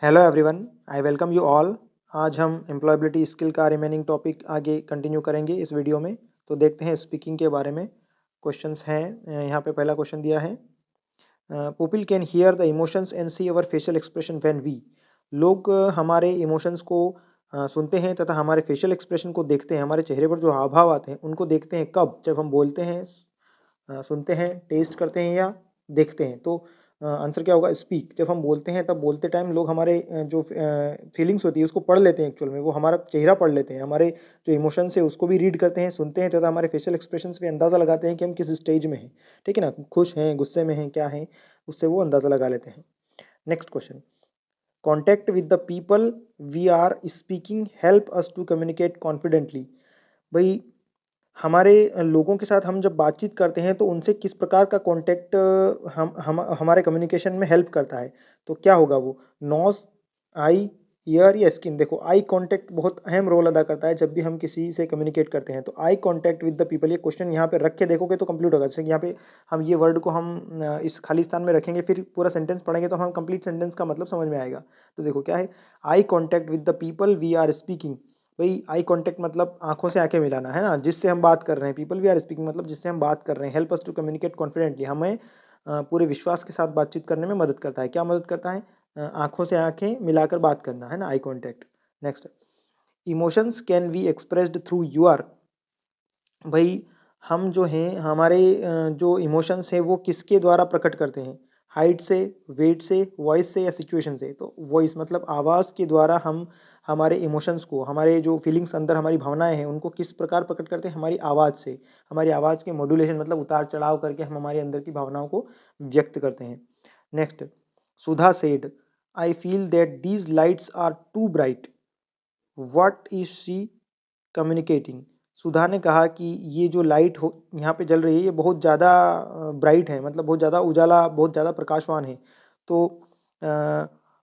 Hello everyone, I welcome you all. आज हम employability skill का रिमेनिंग टॉपिक आगे कंटिन्यू करेंगे इस वीडियो में। तो देखते हैं स्पीकिंग के बारे में। क्वेश्चंस हैं, यहाँ पे पहला क्वेश्चन दिया है, people can hear the emotions and see our facial expression when we. लोग हमारे इमोशंस को सुनते हैं तथा हमारे फेशियल एक्सप्रेशन को देखते हैं, हमारे चेहरे पर जो हाव भाव आते हैं उनको देखते हैं। कब? जब हम बोलते हैं, सुनते हैं, टेस्ट करते हैं या देखते हैं। तो आंसर क्या होगा? स्पीक। जब हम बोलते हैं तब बोलते टाइम लोग हमारे जो फीलिंग्स होती है उसको पढ़ लेते हैं। एक्चुअल में वो हमारा चेहरा पढ़ लेते हैं, हमारे जो इमोशंस है उसको भी रीड करते हैं, सुनते हैं तथा हमारे फेशियल एक्सप्रेशंस पे अंदाज़ा लगाते हैं कि हम किस स्टेज में हैं। ठीक है ना? खुश हैं, गुस्से में हैं, क्या हैं, उससे वो अंदाज़ा लगा लेते हैं। Next question, contact with the people we are speaking help us to communicate confidently. भाई, हमारे लोगों के साथ हम जब बातचीत करते हैं तो उनसे किस प्रकार का कॉन्टैक्ट हम हमारे कम्युनिकेशन में हेल्प करता है। तो क्या होगा वो? नोज़, आई, ईयर या स्किन? देखो, आई कांटेक्ट बहुत अहम रोल अदा करता है जब भी हम किसी से कम्युनिकेट करते हैं। तो आई कांटेक्ट विद द पीपल, ये क्वेश्चन यहाँ पे रख के देखोगे तो कंप्लीट होगा। जैसे कि यहाँ पे हम ये वर्ड को हम इस खाली स्थान में रखेंगे, फिर पूरा सेंटेंस पढ़ेंगे तो हम कंप्लीट सेंटेंस का मतलब समझ में आएगा। तो देखो क्या है, eye contact with the people we are speaking. भाई, आई कांटेक्ट मतलब आंखों से आंखें मिलाना है ना, जिससे हम बात कर रहे हैं। पीपल वी आर स्पीकिंग मतलब जिससे हम बात कर रहे हैं। Help us to communicate confidently, हमें पूरे विश्वास के साथ बातचीत करने में मदद करता है। क्या मदद करता है? आंखों से आंखें मिलाकर बात करना है ना, eye contact. Next, emotions can be expressed through your. भाई, हम जो हैं हमारे जो इमोशंस हैं वो किसके द्वारा प्रकट करते हैं? हाइट से, वेट से, वॉइस से या सिचुएशन से? तो वॉइस मतलब आवाज़ के द्वारा हम हमारे इमोशंस को, हमारे जो फीलिंग्स अंदर हमारी भावनाएं हैं उनको किस प्रकार प्रकट करते हैं? हमारी आवाज़ से। हमारी आवाज़ के मॉड्यूलेशन मतलब उतार चढ़ाव करके हम हमारे अंदर की भावनाओं को व्यक्त करते हैं। Next, Sudha said, I feel that these lights are too bright, what is she communicating. Sudha ने कहा कि ये जो लाइट हो यहाँ पे जल रही है ये बहुत ज़्यादा ब्राइट है, मतलब बहुत ज़्यादा उजाला, बहुत ज़्यादा प्रकाशवान है। तो अ,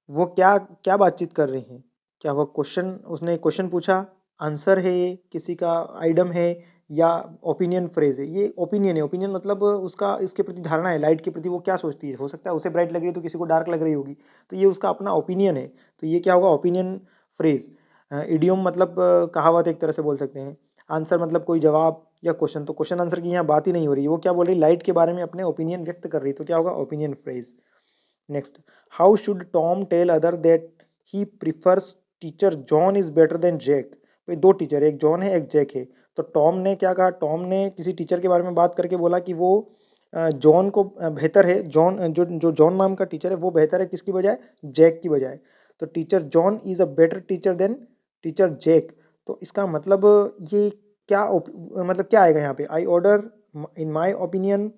वो क्या क्या बातचीत कर रही हैं? क्या वो क्वेश्चन, उसने क्वेश्चन पूछा, आंसर है ये किसी का, आइडम है या ओपिनियन फ्रेज है? ये ओपिनियन है। ओपिनियन मतलब उसका इसके प्रति धारणा है, लाइट के प्रति वो क्या सोचती है। हो सकता है उसे ब्राइट लग रही है तो किसी को डार्क लग रही होगी, तो ये उसका अपना ओपिनियन है। तो ये क्या होगा? Opinion phrase. इडियम मतलब कहावत एक तरह से बोल सकते हैं। आंसर मतलब कोई जवाब या क्वेश्चन। तो क्वेश्चन आंसर की यहाँ बात ही नहीं हो रही है, वो क्या बोल रही है? लाइट के बारे में अपने ओपिनियन व्यक्त कर रही है। तो क्या होगा? Opinion phrase. Next, how should Tom tell other that he prefers teacher John is better than Jack. भाई, दो टीचर है, एक जॉन है एक जैक है। तो टॉम ने क्या कहा? टॉम ने किसी टीचर के बारे में बात करके बोला कि वो जॉन को बेहतर है, जॉन जो जो जॉन नाम का टीचर है वो बेहतर है किसकी बजाय? जैक की बजाय। तो teacher John is a better teacher than teacher Jack. तो इसका मतलब ये क्या मतलब क्या आएगा यहाँ पे? I order, in my opinion,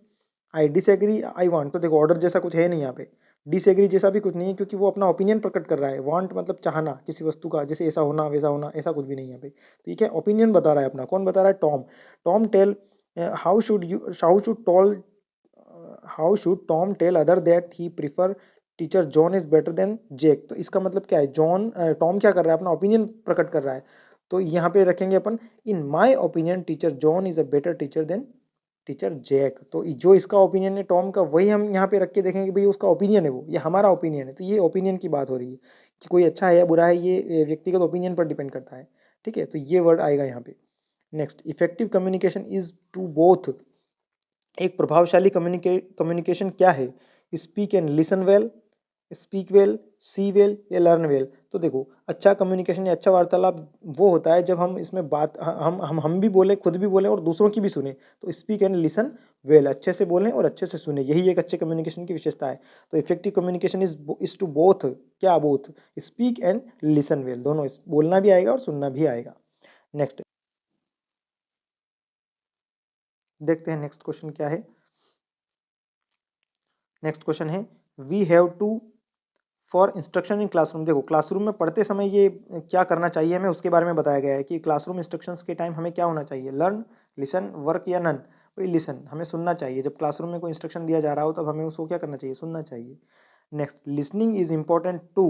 I disagree, I want. तो देखो, ऑर्डर जैसा कुछ है नहीं यहाँ पे, डिसएग्री जैसा भी कुछ नहीं है, क्योंकि वो अपना ओपिनियन प्रकट कर रहा है। वांट मतलब चाहना किसी वस्तु का, जैसे ऐसा होना वैसा होना, ऐसा कुछ भी नहीं है यहाँ पे। ठीक है, ओपिनियन बता रहा है अपना। कौन बता रहा है? Tom. Tom tell, how should Tom tell other that he prefer teacher John is better than Jack. तो इसका मतलब क्या है? टॉम क्या कर रहा है? अपना ओपिनियन प्रकट कर रहा है। तो यहाँ पे रखेंगे अपन, in my opinion teacher John is a better teacher than teacher Jack. तो जो इसका ओपिनियन है टॉम का, वही हम यहाँ पे रख के देखेंगे भाई उसका ओपिनियन है, वो ये हमारा ओपिनियन है। तो ये ओपिनियन की बात हो रही है कि कोई अच्छा है या बुरा है, ये व्यक्तिगत ओपिनियन पर डिपेंड करता है। ठीक है, तो ये वर्ड आएगा यहाँ पे। Next, effective communication is to both. एक प्रभावशाली कम्युनिकेशन क्या है? Speak and listen well, speak well, see well या लर्न वेल। तो देखो, अच्छा कम्युनिकेशन या अच्छा वार्तालाप वो होता है जब हम इसमें बात हम भी बोलें, खुद भी बोलें और दूसरों की भी सुने। तो स्पीक एंड लिसन वेल, अच्छे से बोलें और अच्छे से सुने, यही एक अच्छे कम्युनिकेशन की विशेषता है। तो effective communication is to both, क्या both? Speak and listen well, दोनों, बोलना भी आएगा और सुनना भी आएगा। नेक्स्ट, देखते हैं नेक्स्ट क्वेश्चन क्या है। नेक्स्ट क्वेश्चन है, we have to for instruction in classroom. देखो, क्लासरूम में पढ़ते समय ये क्या करना चाहिए हमें, उसके बारे में बताया गया है कि क्लासरूम इंस्ट्रक्शंस के टाइम हमें क्या होना चाहिए? लर्न, लिसन, वर्क या नन। वही लिसन, हमें सुनना चाहिए। जब क्लासरूम में कोई इंस्ट्रक्शन दिया जा रहा हो तब हमें उसको क्या करना चाहिए? सुनना चाहिए। Next, listening is important to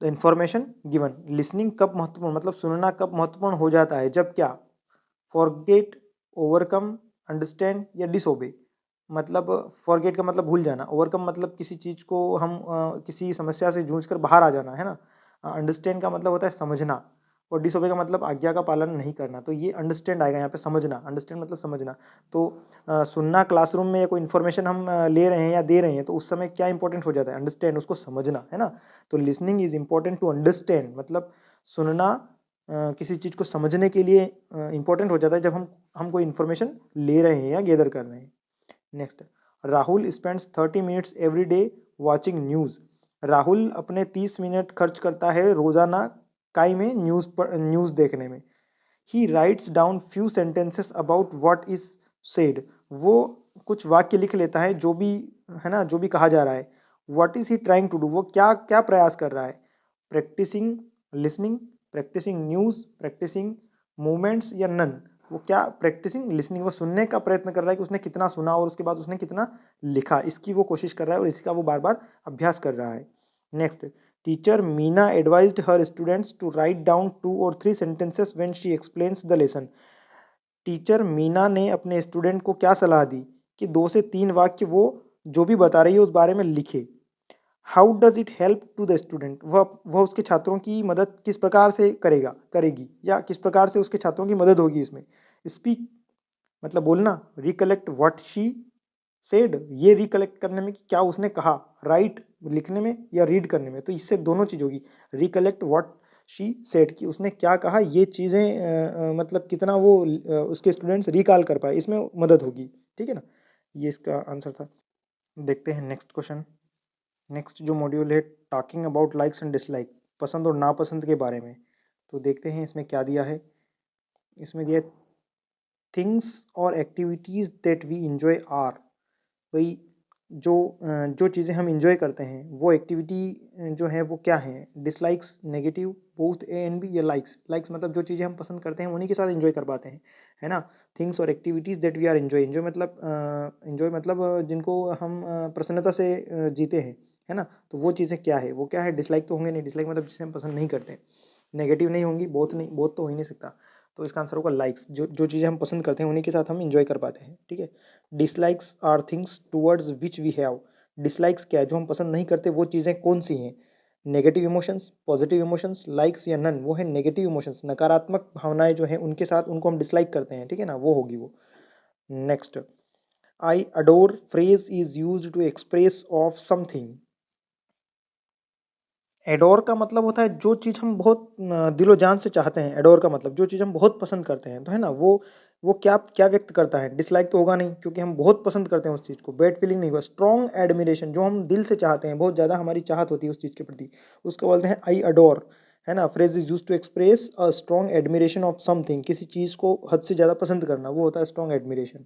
the information given. Listening कब महत्वपूर्ण, मतलब सुनना कब महत्वपूर्ण हो जाता है? जब क्या? फॉरगेट, ओवरकम, अंडरस्टैंड या डिसोबे। मतलब फॉरगेट का मतलब भूल जाना, ओवरकम मतलब किसी चीज़ को हम किसी समस्या से जूझ कर बाहर आ जाना, है ना। अंडरस्टैंड का मतलब होता है समझना, और डिसोबे का मतलब आज्ञा का पालन नहीं करना। तो ये अंडरस्टैंड आएगा यहाँ पे, समझना, अंडरस्टैंड मतलब समझना। तो सुनना, क्लासरूम में कोई इन्फॉर्मेशन हम ले रहे हैं या दे रहे हैं, तो उस समय क्या इंपॉर्टेंट हो जाता है, अंडरस्टैंड, उसको समझना, है ना। तो listening is important to understand, मतलब सुनना किसी चीज़ को समझने के लिए इम्पोर्टेंट हो जाता है जब हम कोई इन्फॉर्मेशन ले रहे हैं या गैदर कर रहे हैं। Next, Rahul spends 30 minutes every day watching news. Rahul अपने 30 मिनट खर्च करता है रोजाना काई में न्यूज़ देखने में। ही rights down few sentences about what is said. वो कुछ वाक्य लिख लेता है जो भी, है ना, जो भी कहा जा रहा है। What is he trying to do, वो क्या क्या प्रयास कर रहा है। Practising listening, practising news, practising movements या नन। वो क्या, प्रैक्टिसिंग लिसनिंग, वो सुनने का प्रयत्न कर रहा है कि उसने कितना सुना और उसके बाद उसने कितना लिखा, इसकी वो कोशिश कर रहा है और इसका वो बार बार अभ्यास कर रहा है। Next, teacher Meena advised her students to write down 2 और 3 sentences when she explains the lesson. Teacher Meena ने अपने स्टूडेंट को क्या सलाह दी कि 2 से 3 वाक्य वो जो भी बता रही है उस बारे में लिखे। How does it help to the student, वह उसके छात्रों की मदद किस प्रकार से करेगी, या किस प्रकार से उसके छात्रों की मदद होगी इसमें। स्पीक मतलब बोलना, रिकलेक्ट व्हाट शी सेड, ये रिकलेक्ट करने में कि क्या उसने कहा, राइट लिखने में या रीड करने में, तो इससे दोनों चीज़ होगी। रिकलेक्ट व्हाट शी सेड कि उसने क्या कहा, ये चीज़ें मतलब कितना वो उसके स्टूडेंट्स रिकॉल कर पाए, इसमें मदद होगी। ठीक है ना, ये इसका आंसर था। देखते हैं नेक्स्ट क्वेश्चन। नेक्स्ट जो मॉड्यूल है, talking about likes and dislike, पसंद और नापसंद के बारे में। तो देखते हैं इसमें क्या दिया है। इसमें दिया थिंग्स और activities that we enjoy are, भाई जो चीज़ें हम इंजॉय करते हैं वो एक्टिविटी जो है वो क्या है। Dislikes negative, both A and B, या लाइक्स, लाइक्स मतलब जो चीज़ें हम पसंद करते हैं उन्हीं के साथ इंजॉय कर पाते हैं, है ना। थिंग्स और activities that we are enjoy, enjoy मतलब जिनको हम प्रसन्नता से जीते हैं, है ना। तो वो चीज़ें क्या है, वो क्या है। डिसलाइक तो होंगे नहीं, डिसलाइक मतलब जिसे हम पसंद नहीं करते। नेगेटिव नहीं होंगी, बोथ नहीं, बोथ तो हो ही नहीं सकता। तो इसका आंसर होगा लाइक्स, जो चीज़ें हम पसंद करते हैं उन्हीं के साथ हम इंजॉय कर पाते हैं। ठीक है। Dislikes are things towards which we have, dislikes क्या है, जो हम पसंद नहीं करते वो चीज़ें कौन सी हैं। Negative emotions, positive emotions, likes या नन, वो है नेगेटिव इमोशंस, नकारात्मक भावनाएं जो हैं उनके साथ उनको हम डिसलाइक करते हैं। ठीक है ना, वो होगी वो। Next, I adore phrase is use to express of something. Adore का मतलब होता है जो चीज़ हम बहुत दिलो जान से चाहते हैं। एडोर का मतलब जो चीज़ हम बहुत पसंद करते हैं, तो है ना, वो क्या क्या व्यक्त करता है। डिसलाइक तो होगा नहीं क्योंकि हम बहुत पसंद करते हैं उस चीज़ को, बैड फीलिंग नहीं होगा। स्ट्रॉन्ग एडमिरेशन, जो हम दिल से चाहते हैं, बहुत ज़्यादा हमारी चाहत होती है उस चीज़ के प्रति, उसको बोलते हैं आई अडोर, है ना। Phrase is use to express a strong admiration of something, किसी चीज़ को हद से ज़्यादा पसंद करना, वो होता है strong admiration.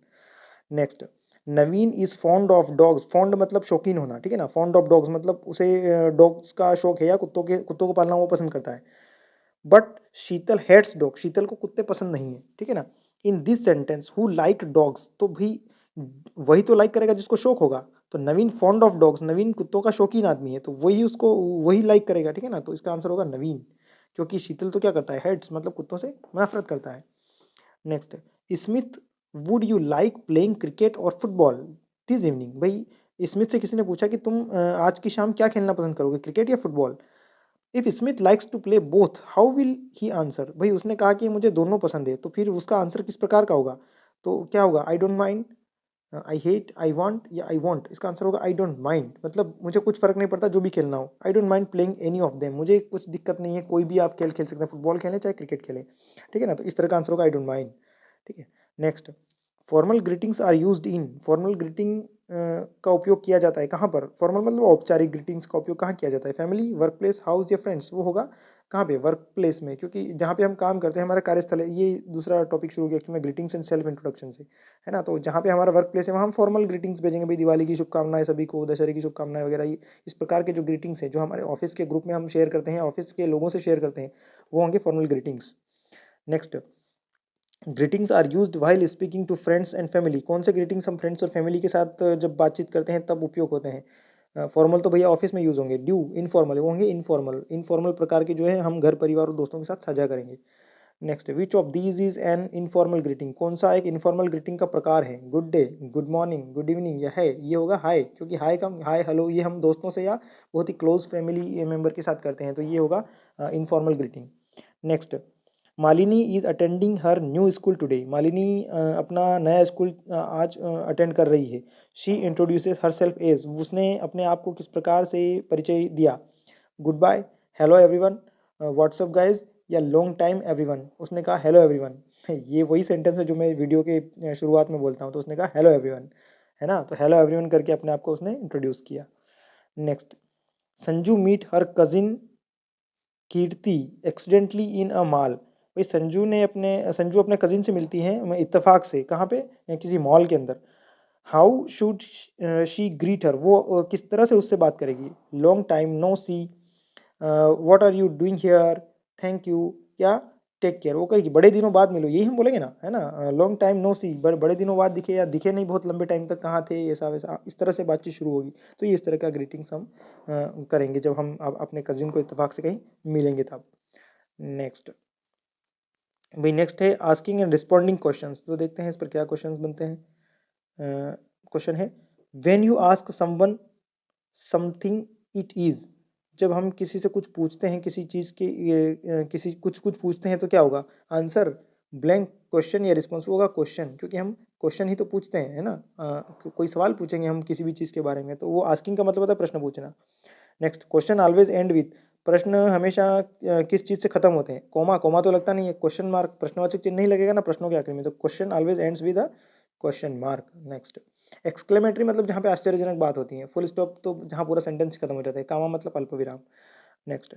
Next, Naveen is fond of dogs, fond मतलब शौकीन होना, ठीक है ना। फॉन्ड ऑफ डॉग्स मतलब उसे डॉग्स का शौक है या कुत्तों को पालना वो पसंद करता है। बट शीतल हेट्स डॉग, शीतल को कुत्ते पसंद नहीं है, ठीक है ना। In this sentence who like dogs, तो भी वही तो लाइक करेगा जिसको शौक होगा। तो नवीन फॉन्ड ऑफ डॉग्स, नवीन कुत्तों का शौकीन आदमी है, तो वही लाइक करेगा, ठीक है ना। तो इसका आंसर होगा नवीन, क्योंकि शीतल तो क्या करता है, हेट्स मतलब कुत्तों से नफरत करता है। Next, Smith would you like playing cricket और फुटबॉल दिस इवनिंग। भाई स्मिथ से किसी ने पूछा कि तुम आज की शाम क्या खेलना पसंद करोगे, क्रिकेट या football. If Smith likes to play both how will he answer, भाई उसने कहा कि मुझे दोनों पसंद है, तो फिर उसका आंसर किस प्रकार का होगा। तो क्या होगा, I don't mind, I hate, I want या आई वांट। इसका आंसर होगा आई डोंट माइंड, मतलब मुझे कुछ फर्क नहीं पड़ता जो भी खेलना हो। I don't mind playing any of them, मुझे कुछ दिक्कत नहीं है, कोई भी आप खेल खेल सकते हैं, फुटबॉल खेलें चाहे क्रिकेट खेलें, ठीक है ना। तो इस तरह का आंसर होगा आई डोंट माइंड। ठीक है। Next, formal greetings are used in, formal greeting का उपयोग किया जाता है कहाँ पर। फॉर्मल मतलब औपचारिक ग्रीटिंग्स का उपयोग कहाँ किया जाता है, फैमिली, वर्क प्लेस, हाउस या फ्रेंड्स। वो होगा कहाँ पे, वर्क प्लेस में, क्योंकि जहाँ पे हम काम करते हैं हमारा कार्यस्थल है। ये दूसरा टॉपिक शुरू किया actually greetings and self introduction से, है ना। तो जहाँ पे हमारा वर्क प्लेस है वहाँ हम फॉर्मल ग्रीटिंग्स भेजेंगे, भाई दिवाली की शुभकामनाएं सभी को, दशहरे की शुभकामनाएं वगैरह। ये इस प्रकार के जो ग्रीटिंग्स हैं जो हमारे ऑफिस के ग्रुप में हम शेयर करते हैं, ऑफिस के लोगों से शेयर करते हैं, वो होंगे formal greetings. Next, greetings are used while speaking to friends and family, कौन से ग्रीटिंग्स हम फ्रेंड्स और फैमिली के साथ जब बातचीत करते हैं तब उपयोग होते हैं। फॉर्मल तो भैया ऑफिस में यूज़ होंगे। ड्यू, इनफॉर्मल वो होंगे इनफॉर्मल, इनफॉर्मल प्रकार के जो है हम घर परिवार और दोस्तों के साथ साझा करेंगे। Next, which of these is an informal greeting, कौन सा एक इनफॉर्मल ग्रीटिंग का प्रकार है? Good day, good morning, good evening या है? ये होगा हाय, क्योंकि हाय का हाय हेलो ये हम दोस्तों से या बहुत ही क्लोज फैमिली मेंबर के साथ करते हैं, तो ये होगा informal greeting. Next, Malini is attending her new school today, Malini अपना नया स्कूल आज अटेंड कर रही है। She introduces herself as, उसने अपने आप को किस प्रकार से परिचय दिया? Good bye, hello everyone, what's up guys या लॉन्ग टाइम एवरीवन, उसने कहा हेलो एवरीवन। ये वही सेंटेंस है जो मैं वीडियो के शुरुआत में बोलता हूँ, तो उसने कहा हेलो एवरीवन, है ना, तो हेलो एवरीवन करके अपने आप को उसने इंट्रोड्यूस किया। Next, Sanju meet her cousin Kirti accidentally in a mall, भाई संजू अपने कजिन से मिलती हैं इत्तेफाक से, कहाँ पे? किसी मॉल के अंदर। How should she greet her, वो किस तरह से उससे बात करेगी? Long time no see, what are you doing here, thank you या टेक केयर, वो कहेगी बड़े दिनों बाद मिलो, यही हम बोलेंगे ना, है ना, लॉन्ग टाइम नो सी, बड़े दिनों बाद दिखे या दिखे नहीं बहुत लंबे टाइम तक, कहाँ थे, ऐसा वैसा, इस तरह से बातचीत शुरू होगी। तो ये इस तरह का ग्रीटिंग्स हम करेंगे जब हम अपने कजिन को इत्तेफाक से कहीं मिलेंगे तब। नेक्स्ट भाई, नेक्स्ट है आस्किंग एंड रिस्पॉन्डिंग क्वेश्चंस, तो देखते हैं इस पर क्या क्वेश्चंस बनते हैं। क्वेश्चन है, when you ask someone something it is, जब हम किसी से कुछ पूछते हैं किसी चीज़ के किसी कुछ कुछ पूछते हैं तो क्या होगा? आंसर ब्लैंक क्वेश्चन या रिस्पॉन्स होगा क्वेश्चन, क्योंकि हम क्वेश्चन ही तो पूछते हैं, है ना, कोई सवाल पूछेंगे हम किसी भी चीज़ के बारे में, तो वो आस्किंग का मतलब होता है प्रश्न पूछना। Next, question always and with, प्रश्न हमेशा किस चीज़ से खत्म होते हैं? कॉमा, कॉमा तो लगता नहीं है, क्वेश्चन मार्क, प्रश्नवाचक चिन्ह नहीं लगेगा ना प्रश्नों के आखिर में, तो question always ends with a question mark. Next, exclamatory मतलब जहाँ पे आश्चर्यजनक बात होती है, फुल स्टॉप तो जहाँ पूरा सेंटेंस खत्म हो जाता है, कामा मतलब अल्प विराम। Next,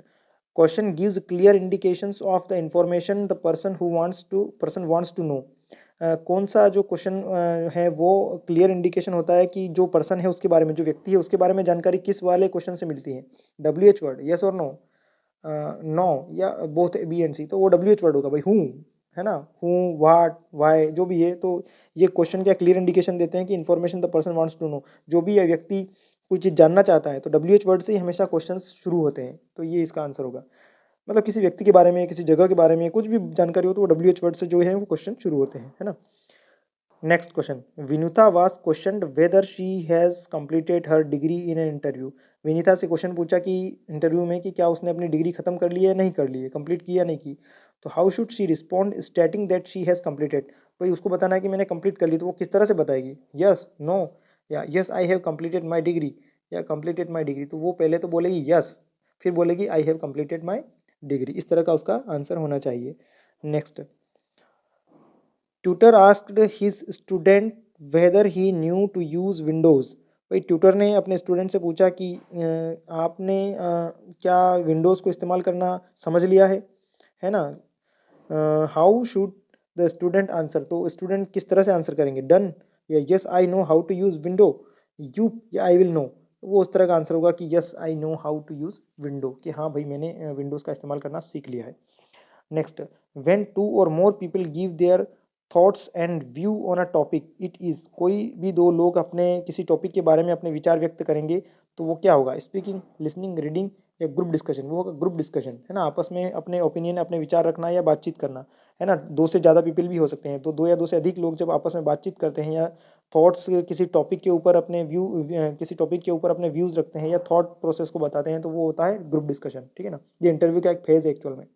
question gives clear indications of the information the person wants to know, कौन सा जो क्वेश्चन है वो क्लियर इंडिकेशन होता है कि जो पर्सन है उसके बारे में, जो व्यक्ति है उसके बारे में जानकारी किस वाले क्वेश्चन से मिलती है? WH वर्ड, यस और नो, नो या बोथ बी एंड सी, तो वो WH वर्ड होगा भाई, हूँ, है ना, हूँ, वाट, वाई, जो भी है, तो ये क्वेश्चन क्या क्लियर इंडिकेशन देते हैं कि information the person wants to know, जो भी यह व्यक्ति कोई चीज़ जानना चाहता है, तो WH वर्ड से ही हमेशा क्वेश्चन शुरू होते हैं, तो ये इसका आंसर होगा। मतलब किसी व्यक्ति के बारे में, किसी जगह के बारे में कुछ भी जानकारी हो तो वो WH वर्ड से जो है वो क्वेश्चन शुरू होते हैं, है ना। Next question, Vinuta was questioned whether she has completed her degree in an interview, Vinita से क्वेश्चन पूछा कि इंटरव्यू में कि क्या उसने अपनी डिग्री खत्म कर ली है, नहीं कर ली है, कंप्लीट की या नहीं की, तो how should she respond stating that she has completed, भाई उसको बताना है कि मैंने कंप्लीट कर ली, तो वो किस तरह से बताएगी? यस, नो या yes I have completed my degree या कंप्लीटेड माई डिग्री, तो वो पहले तो बोलेगी यस, फिर बोलेगी I have completed my degree, इस तरह का उसका आंसर होना चाहिए। Next, tutor asked his student whether he knew to use Windows, भाई ट्यूटर ने अपने स्टूडेंट से पूछा कि आपने क्या विंडोज़ को इस्तेमाल करना समझ लिया है ना। How should the student answer, तो स्टूडेंट किस तरह से आंसर करेंगे? डन या yes I know how to use window, you या आई विल नो, वो उस तरह का आंसर होगा कि yes I know how to use window, कि हाँ भाई मैंने विंडोज़ का इस्तेमाल करना सीख लिया है। नेक्स्ट, व्हेन टू और more people give their thoughts and view on a topic it is, कोई भी दो लोग अपने किसी टॉपिक के बारे में अपने विचार व्यक्त करेंगे तो वो क्या होगा? स्पीकिंग, लिसनिंग, रीडिंग या ग्रुप डिस्कशन, वो होगा ग्रुप डिस्कशन, है ना, आपस में अपने ओपिनियन, अपने विचार रखना या बातचीत करना, है ना, दो से ज़्यादा पीपल भी हो सकते हैं, तो दो या दो से अधिक लोग जब आपस में बातचीत करते हैं या थॉट्स किसी टॉपिक के ऊपर अपने किसी टॉपिक के ऊपर अपने व्यूज़ रखते हैं या थॉट प्रोसेस को बताते हैं, तो वो होता है ग्रुप डिस्कशन, ठीक है ना, ये इंटरव्यू का एक फेज़ है एक्चुअल में।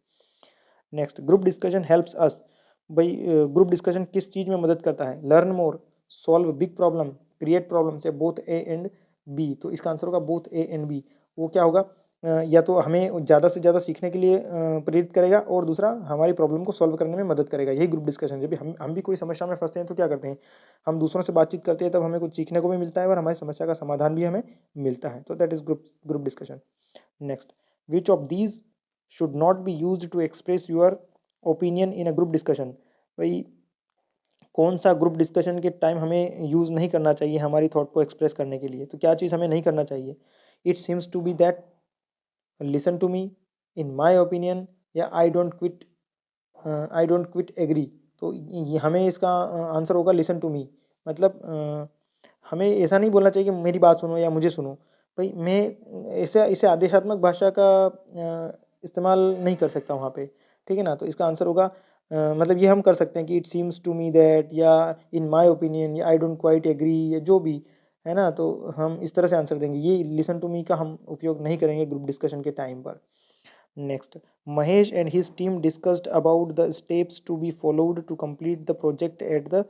Next, group discussion helps us, भाई ग्रुप डिस्कशन किस चीज़ में मदद करता है? Learn more, solve big problem, create problem, से बोथ ए एंड बी, तो इसका आंसर होगा बोथ ए एंड बी। वो क्या होगा? या तो हमें ज़्यादा से ज़्यादा सीखने के लिए प्रेरित करेगा, और दूसरा हमारी प्रॉब्लम को सॉल्व करने में मदद करेगा, यही ग्रुप डिस्कशन। जब भी हम भी कोई समस्या में फंसते हैं तो क्या करते हैं? हम दूसरों से बातचीत करते हैं, तब हमें कुछ सीखने को भी मिलता है और हमारी समस्या का समाधान भी हमें मिलता है, तो that is group discussion. Next, which of these should not be used to express your opinion in a group discussion, भाई कौन सा ग्रुप डिस्कशन के टाइम हमें यूज़ नहीं करना चाहिए हमारी थॉट को एक्सप्रेस करने के लिए? तो क्या चीज़ हमें नहीं करना चाहिए? It seems to be that, listen to me, in my opinion या आई डोंट क्विट एग्री, तो ये हमें इसका आंसर होगा लिसन टू मी, मतलब हमें ऐसा नहीं बोलना चाहिए कि मेरी बात सुनो या मुझे सुनो, भाई मैं ऐसे इसे आदेशात्मक भाषा का इस्तेमाल नहीं कर सकता वहाँ पे, ठीक है ना, तो इसका आंसर होगा मतलब ये हम कर सकते हैं कि it seems to me that, या इन माय ओपिनियन, या आई डोंट क्वाइट एग्री, या जो भी है ना, तो हम इस तरह से आंसर देंगे। ये लिसन टू मी का हम उपयोग नहीं करेंगे ग्रुप डिस्कशन के टाइम पर। Next, Mahesh and his team discussed about the steps to be followed to complete the project at the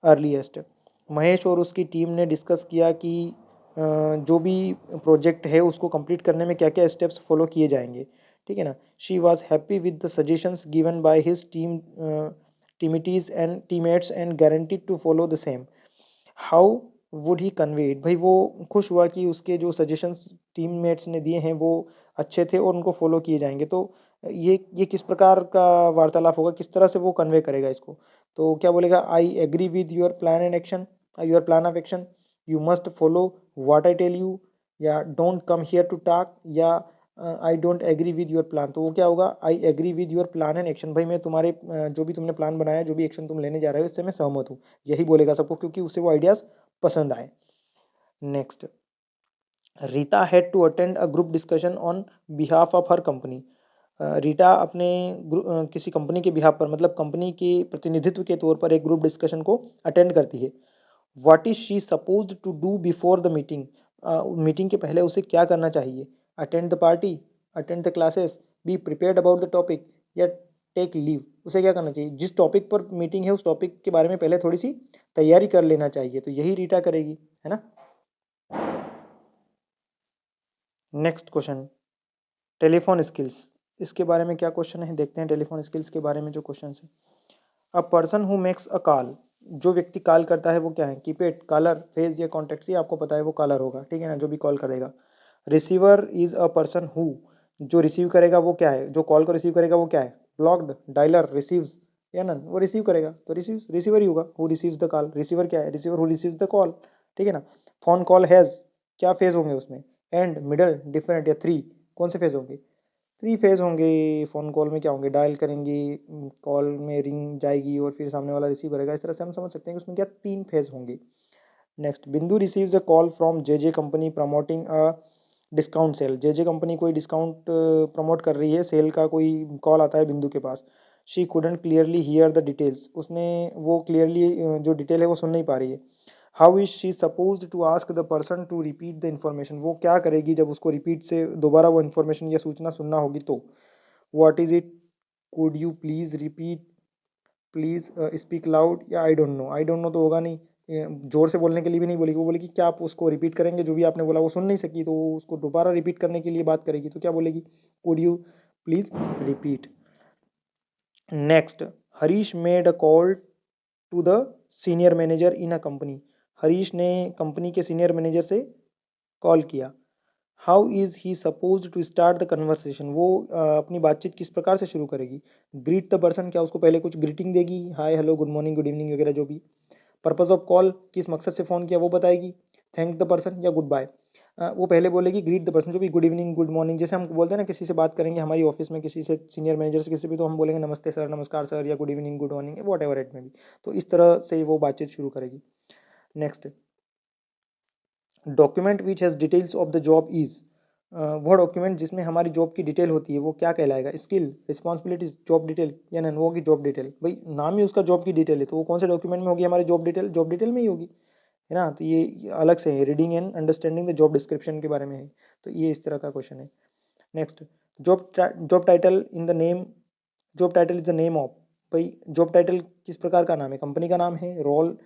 earliest. Mahesh और उसकी टीम ने डिस्कस किया कि जो भी प्रोजेक्ट है उसको कंप्लीट करने में क्या क्या स्टेप्स फॉलो किए जाएंगे, ठीक है ना। She was happy with the suggestions given by his teammates and teammates and guaranteed to follow the same. How would he convey it, भाई वो खुश हुआ कि उसके जो सजेशंस टीममेट्स ने दिए हैं वो अच्छे थे और उनको फॉलो किए जाएंगे। तो ये किस प्रकार का वार्तालाप होगा, किस तरह से वो कन्वे करेगा इसको। तो क्या बोलेगा, I agree with your plan and action, your plan of action, you must follow what I tell you, या don't come here to talk, या I don't agree with your plan. तो वो क्या होगा, I agree with your plan and action, भाई मैं तुम्हारे जो भी तुमने प्लान बनाया, जो भी एक्शन तुम लेने जा रहे हो, इससे मैं सहमत हूँ। यही बोलेगा सबको, क्योंकि उससे वो आइडियाज़ पसंद आए। Next, Rita had to attend a group discussion on behalf of her company. Rita अपने किसी कंपनी के बिहाफ पर, मतलब कंपनी के प्रतिनिधित्व के तौर पर एक ग्रुप डिस्कशन को अटेंड करती है। What is she supposed to do before the meeting, meeting के पहले उसे क्या करना चाहिए। Attend the party, attend the classes, be prepared about the topic, या टेक लीव। उसे क्या करना चाहिए, जिस टॉपिक पर मीटिंग है उस टॉपिक के बारे में पहले थोड़ी सी तैयारी कर लेना चाहिए। तो यही रीटा करेगी, है ना। नेक्स्ट क्वेश्चन, टेलीफोन स्किल्स, इसके बारे में क्या क्वेश्चन है, देखते हैं टेलीफोन स्किल्स के बारे में जो क्वेश्चन है। A person who makes a call, जो व्यक्ति कॉल करता है वो क्या है, कीपैड, कॉलर, फेज या कॉन्टेक्ट। ये आपको पता है वो कॉलर होगा, ठीक है ना, जो भी कॉल करेगा। Receiver is a person who, जो रिसीव करेगा वो क्या है, जो कॉल को रिसीव करेगा वो क्या है, ब्लॉक्ड, डायलर, रिसीव्स या नन, वो रिसीव करेगा तो रिसीवर ही होगा, who receives the call. Receiver क्या है, receiver who receives the call, ठीक है ना। फोन कॉल हैज़, क्या फेज होंगे उसमें, एंड, मिडल, डिफरेंट या थ्री, कौन से फेज होंगे, थ्री फेज होंगे। फ़ोन कॉल में क्या होंगे, डायल करेंगे, कॉल में रिंग जाएगी और फिर सामने वाला रिसीव करेगा। इस तरह से हम समझ सकते हैं कि उसमें क्या तीन फेज होंगे। नेक्स्ट, बिंदु receives a call from J company promoting a discount sale. J company कोई डिस्काउंट प्रमोट कर रही है, सेल का कोई कॉल आता है बिंदु के पास। She couldn't clearly hear the details, उसने वो क्लियरली जो डिटेल है वो सुन नहीं पा रही है। How is she suppose to ask the person to repeat the information, वो क्या करेगी जब उसको रिपीट से दोबारा वो इन्फॉर्मेशन या सूचना सुनना होगी तो। What is it, could you please repeat, please speak loud, या I don't know. I don't know तो होगा नहीं, जोर से बोलने के लिए भी नहीं बोलेगी, वो बोलेगी क्या आप उसको रिपीट करेंगे, जो भी आपने बोला वो सुन नहीं सकी तो वो उसको दोबारा रिपीट करने के लिए बात करेगी, तो क्या बोलेगी, could you please repeat. Next, Harish made a call to the senior manager in a company. Harish ने कंपनी के सीनियर मैनेजर से कॉल किया। How is he suppose to start the conversation, वो अपनी बातचीत किस प्रकार से शुरू करेगी। ग्रीट द पर्सन, क्या उसको पहले कुछ ग्रीटिंग देगी, hi, hello, good morning, good evening वगैरह जो भी। पर्पज़ ऑफ कॉल, किस मकसद से फ़ोन किया वो बताएगी। थैंक द पर्सन या गुड बाय, वो पहले बोलेगी ग्रीट द पर्सन, जो भी गुड इवनिंग, गुड मॉर्निंग, जैसे हम बोलते हैं ना किसी से बात करेंगे हमारी ऑफिस में, किसी से सीनियर मैनेजर से किसी भी, तो हम बोलेंगे नमस्ते सर, नमस्कार सर, या good evening, good morning, what ever it में भी। तो इस तरह से वो बातचीत शुरू करेगी। Next, document which has details of the job is, वो डॉक्यूमेंट जिसमें हमारी जॉब की डिटेल होती है वो क्या कहलाएगा, स्किल, रिस्पॉन्सिबिलिटीज, जॉब डिटेल, या नन, वो होगी जॉब डिटेल। भाई नाम ही उसका जॉब की डिटेल है तो वो कौन से डॉक्यूमेंट में होगी हमारी जॉब डिटेल में ही होगी, है ना। तो ये अलग से है, reading and understanding the job description के बारे में है। तो ये इस तरह का क्वेश्चन है। Next, job title in the name, job title is the name of, भाई जॉब टाइटल किस प्रकार का नाम है, कंपनी का नाम है, रोल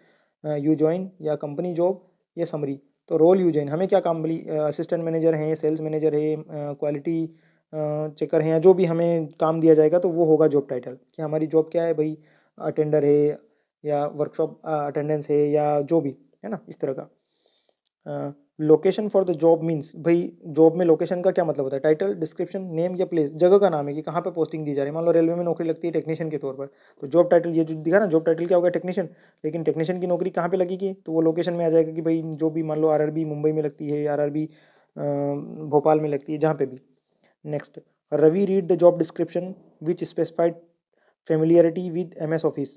यू ज्वाइन, या कंपनी जॉब, या समरी। तो रोल यू ज्वाइन, हमें क्या काम मिली, असिस्टेंट मैनेजर हैं, सेल्स मैनेजर है, क्वालिटी चेकर हैं, या जो भी हमें काम दिया जाएगा तो वो होगा जॉब टाइटल। कि हमारी जॉब क्या है भाई, अटेंडर है, या वर्कशॉप अटेंडेंस है, या जो भी, है ना, इस तरह का। Location for the job means, भाई जॉब में लोकेशन का क्या मतलब होता है, टाइटल, डिस्क्रिप्शन, नेम, या प्लेस, जगह का नाम है कि कहाँ पे पोस्टिंग दी जा रही है। मान लो रेलवे में नौकरी लगती है टेक्नीशियन के तौर पर, तो जॉब टाइटल ये जो दिखा ना, जॉब टाइटल क्या होगा, टेक्नीशियन। लेकिन टेक्नीशियन की नौकरी कहाँ पे लगेगी, तो वो लोकेशन में आ जाएगा कि भाई जो भी, मान लो आरआरबी मुंबई में लगती है, आरआरबी भोपाल में लगती है, जहाँ पे भी। Next, Ravi read the job description which specified familiarity with MS office,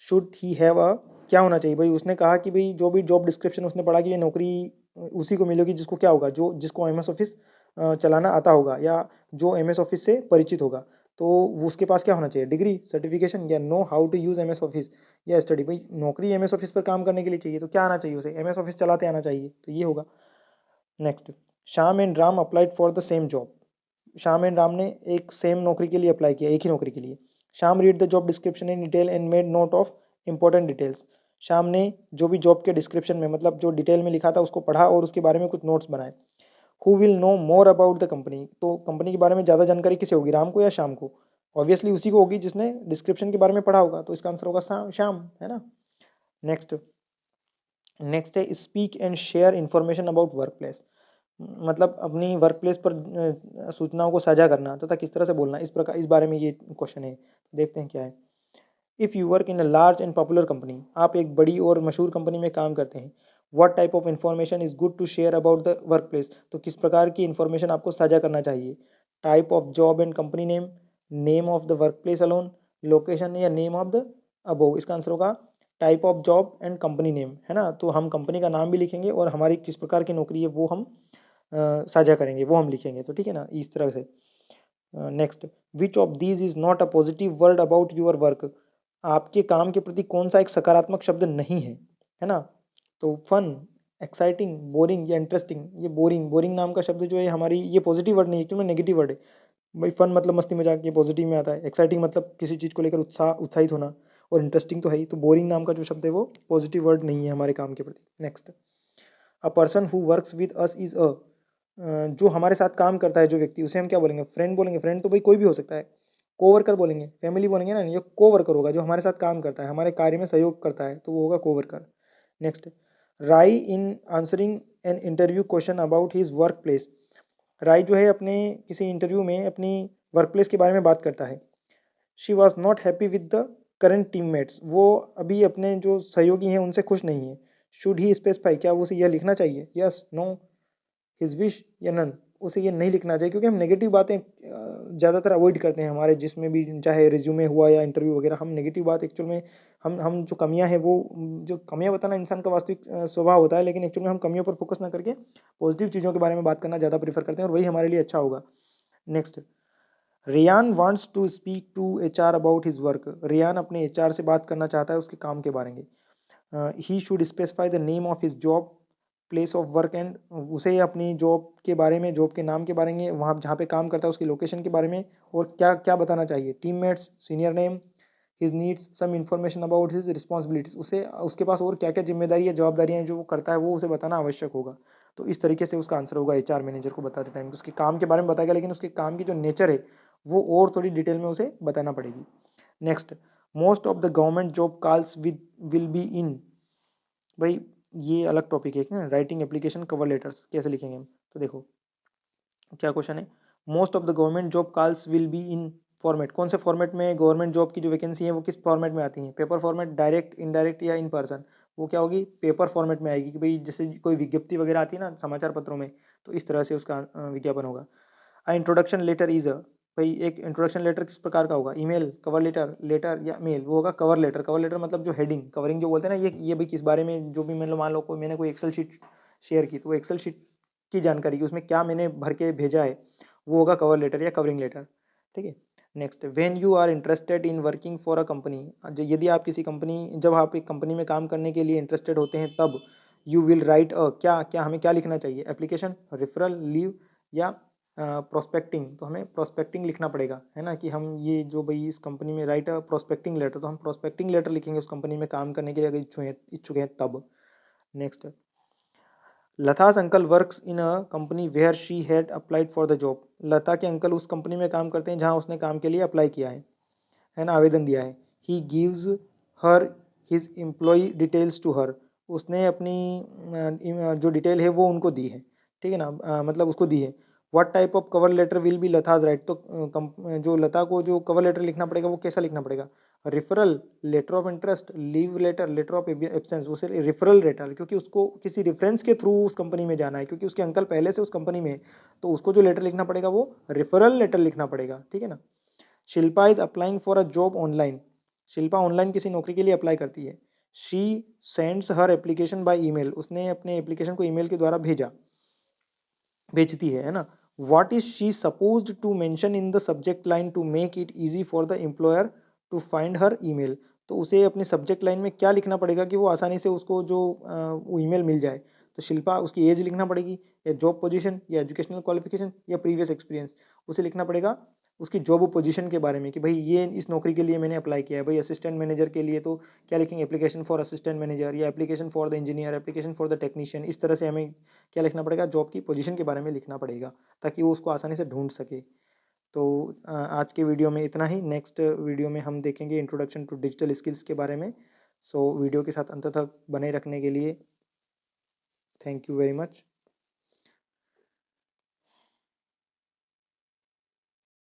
should he have a, क्या होना चाहिए भाई, उसने कहा कि भाई जो भी जॉब डिस्क्रिप्शन उसने पढ़ा कि ये नौकरी उसी को मिलेगी जिसको क्या होगा, जो जिसको एमएस ऑफिस चलाना आता होगा, या जो एमएस ऑफिस से परिचित होगा। तो वो उसके पास क्या होना चाहिए, डिग्री, सर्टिफिकेशन, या know how to use M S office या स्टडी। भाई नौकरी एम एस ऑफिस पर काम करने के लिए चाहिए, तो क्या आना चाहिए उसे, एम एस ऑफिस चलाते आना चाहिए, तो ये होगा। Next, Shyam and Ram applied for the same job. Shyam and Ram ने एक सेम नौकरी के लिए अप्लाई किया, एक ही नौकरी के लिए। Shyam read the job description in detail and made note of important details. Shyam ने जो भी जॉब के डिस्क्रिप्शन में, मतलब जो डिटेल में लिखा था, उसको पढ़ा और उसके बारे में कुछ नोट्स बनाए। Who will know more about the company, तो कंपनी के बारे में ज़्यादा जानकारी किसे होगी, राम को या श्याम को? ऑब्वियसली उसी को होगी जिसने डिस्क्रिप्शन के बारे में पढ़ा होगा, तो इसका आंसर होगा श्याम, है ना। नेक्स्ट, नेक्स्ट है speak and share information about work place. मतलब अपनी वर्क प्लेस पर सूचनाओं को साझा करना तथा किस तरह से बोलना, इस प्रकार इस बारे में ये क्वेश्चन है। देखते हैं क्या है। If you work in a large and popular company, आप एक बड़ी और मशहूर कंपनी में काम करते हैं। What type of information is good to share about the work place, तो किस प्रकार की इन्फॉर्मेशन आपको साझा करना चाहिए। Type of job and company name, name of the work place alone, location या नेम ऑफ द अबोव। इसका आंसर होगा type of job and company name, है ना। तो हम कंपनी का नाम भी लिखेंगे और हमारी किस प्रकार की नौकरी है वो हम साझा करेंगे, वो हम लिखेंगे, तो ठीक है ना, इस तरह से। Next, which of these is not a positive word about your work, आपके काम के प्रति कौन सा एक सकारात्मक शब्द नहीं है ना। तो फन, एक्साइटिंग, बोरिंग या इंटरेस्टिंग। ये बोरिंग, बोरिंग नाम का शब्द जो है हमारी, ये पॉजिटिव वर्ड नहीं है, क्योंकि नेगेटिव वर्ड है। भाई फन मतलब मस्ती मजाक, ये पॉजिटिव में आता है। एक्साइटिंग मतलब किसी चीज़ को लेकर उत्साहित होना, और इंटरेस्टिंग तो है ही। तो बोरिंग नाम का जो शब्द है वो पॉजिटिव वर्ड नहीं है हमारे काम के प्रति। Next, a person who works with us is a, जो हमारे साथ काम करता है जो व्यक्ति, उसे हम क्या बोलेंगे, फ्रेंड बोलेंगे। फ्रेंड तो भाई कोई भी हो सकता है। कोवर्कर बोलेंगे, फैमिली बोलेंगे ना, ये कोवर्कर होगा, जो हमारे साथ काम करता है, हमारे कार्य में सहयोग करता है, तो वो होगा coworker. Next, Rai in answering an interview question about his work place. Rai जो है अपने किसी इंटरव्यू में अपनी वर्क प्लेस के बारे में बात करता है। She was not happy with the current teammates, वो अभी अपने जो सहयोगी हैं उनसे खुश नहीं है। शुड ही स्पेसिफाई, क्या वो उसे यह लिखना चाहिए, यस, नो, हिज विश या नन। उसे ये नहीं लिखना चाहिए, क्योंकि हम नेगेटिव बातें ज़्यादातर अवॉइड करते हैं हमारे, जिसमें भी चाहे रिज्यूमे हुआ या इंटरव्यू वगैरह, हम नेगेटिव बात एक्चुअल में, हम जो कमियां हैं वो, जो कमियां बताना इंसान का वास्तविक स्वभाव होता है, लेकिन एक्चुअल में हम कमियों पर फोकस ना करके पॉजिटिव चीज़ों के बारे में बात करना ज़्यादा प्रीफर करते हैं, और वही हमारे लिए अच्छा होगा। Next, Ryan wants to speak to HR about his work. Ryan अपने एचआर से बात करना चाहता है उसके काम के बारे में। He should specify the name of his job place of work and, उसे अपनी जॉब के बारे में, जॉब के नाम के बारे में, वहाँ जहाँ पे काम करता है उसकी लोकेशन के बारे में, और क्या क्या बताना चाहिए, teammates, senior name, his needs, some information about his responsibilities. उसे उसके पास और क्या क्या जिम्मेदारी या जवाबदारियाँ जो वो करता है वो उसे बताना आवश्यक होगा। तो इस तरीके से उसका आंसर होगा एचआर मैनेजर को बताते टाइम, उसके काम के बारे में बताएगा, लेकिन उसके काम की जो नेचर है वो और थोड़ी डिटेल में उसे बताना पड़ेगी। Next, most of the government job calls will be in. भाई ये अलग टॉपिक है ना, राइटिंग एप्लीकेशन कवर लेटर्स कैसे लिखेंगे हम। तो देखो क्या क्वेश्चन है, most of the government job calls will be in format. कौन से फॉर्मेट में गवर्नमेंट जॉब की जो वैकेंसी है वो किस फॉर्मेट में आती है, पेपर फॉर्मेट, डायरेक्ट, इनडायरेक्ट या इन पर्सन। वो क्या होगी, पेपर फॉर्मेट में आएगी, कि भाई जैसे कोई विज्ञप्ति वगैरह आती है ना समाचार पत्रों में, तो इस तरह से उसका विज्ञापन होगा। इंट्रोडक्शन लेटर इज अ, भाई एक इंट्रोडक्शन लेटर किस प्रकार का होगा, ईमेल, कवर लेटर, लेटर या मेल। वो होगा कवर लेटर। कवर लेटर मतलब जो हेडिंग, कवरिंग जो बोलते हैं ना, ये भाई किस बारे में, जो भी मतलब मान लो कोई मैंने कोई एक्सेल शीट शेयर की, तो वो एक्सेल शीट की जानकारी की उसमें क्या मैंने भर के भेजा है, वो होगा कवर लेटर या कवरिंग लेटर। ठीक है। Next, when you are interested in working for a company, यदि आप किसी कंपनी, जब आप एक कंपनी में काम करने के लिए इंटरेस्टेड होते हैं तब यू विल राइट अ, क्या क्या हमें क्या लिखना चाहिए, एप्लीकेशन, रेफरल, लीव या प्रोस्पेक्टिंग। तो हमें प्रोस्पेक्टिंग लिखना पड़ेगा, है ना, कि हम ये जो भाई इस कंपनी में राइट अ प्रोस्पेक्टिंग लेटर, तो हम प्रोस्पेक्टिंग लेटर लिखेंगे उस कंपनी में काम करने के लिए अगर इच्छुक हैं तब। Next, Lata's uncle works in a company where she had applied for the job. Lata के अंकल उस कंपनी में काम करते हैं जहां उसने काम के लिए अप्लाई किया है ना, आवेदन दिया है। He gives her his employee details to her. उसने अपनी जो डिटेल है वो उनको दी है, ठीक है ना, मतलब उसको दी है। What type of cover letter will be Lata's right, तो जो लता को जो कवर लेटर लिखना पड़ेगा वो कैसा लिखना पड़ेगा, referral, letter of interest, leave letter, letter of absence. उसे रेफरल लेटर, क्योंकि उसको किसी रेफरेंस के थ्रू उस कंपनी में जाना है, क्योंकि उसके अंकल पहले से उस कंपनी में है, तो उसको जो लेटर लिखना पड़ेगा वो रेफरल लेटर लिखना पड़ेगा, ठीक है ना। Shilpa is applying for a job online. Shilpa online किसी नौकरी के लिए अप्लाई करती है। She sends her application by email. उसने अपने एप्लीकेशन को ईमेल के द्वारा भेजती है ना। What is she supposed to mention in the subject line to make it easy for the employer to find her email. तो उसे अपने सब्जेक्ट लाइन में क्या लिखना पड़ेगा कि वो आसानी से उसको जो ईमेल मिल जाए। तो शिल्पा उसकी एज लिखना पड़ेगी, या जॉब पोजीशन, या एजुकेशनल क्वालिफिकेशन, या प्रीवियस एक्सपीरियंस। उसे लिखना पड़ेगा उसकी जॉब पोजीशन के बारे में कि भाई ये इस नौकरी के लिए मैंने अप्लाई किया है। भाई असिस्टेंट मैनेजर के लिए तो क्या लिखेंगे, एप्लीकेशन फॉर असिस्टेंट मैनेजर, या application for the engineer, application for the technician. इस तरह से हमें क्या लिखना पड़ेगा, जॉब की पोजीशन के बारे में लिखना पड़ेगा ताकि वो उसको आसानी से ढूंढ सके। तो आज के वीडियो में इतना ही। नेक्स्ट वीडियो में हम देखेंगे इंट्रोडक्शन टू डिजिटल स्किल्स के बारे में। सो वीडियो के साथ अंत तक बने रखने के लिए थैंक यू वेरी मच।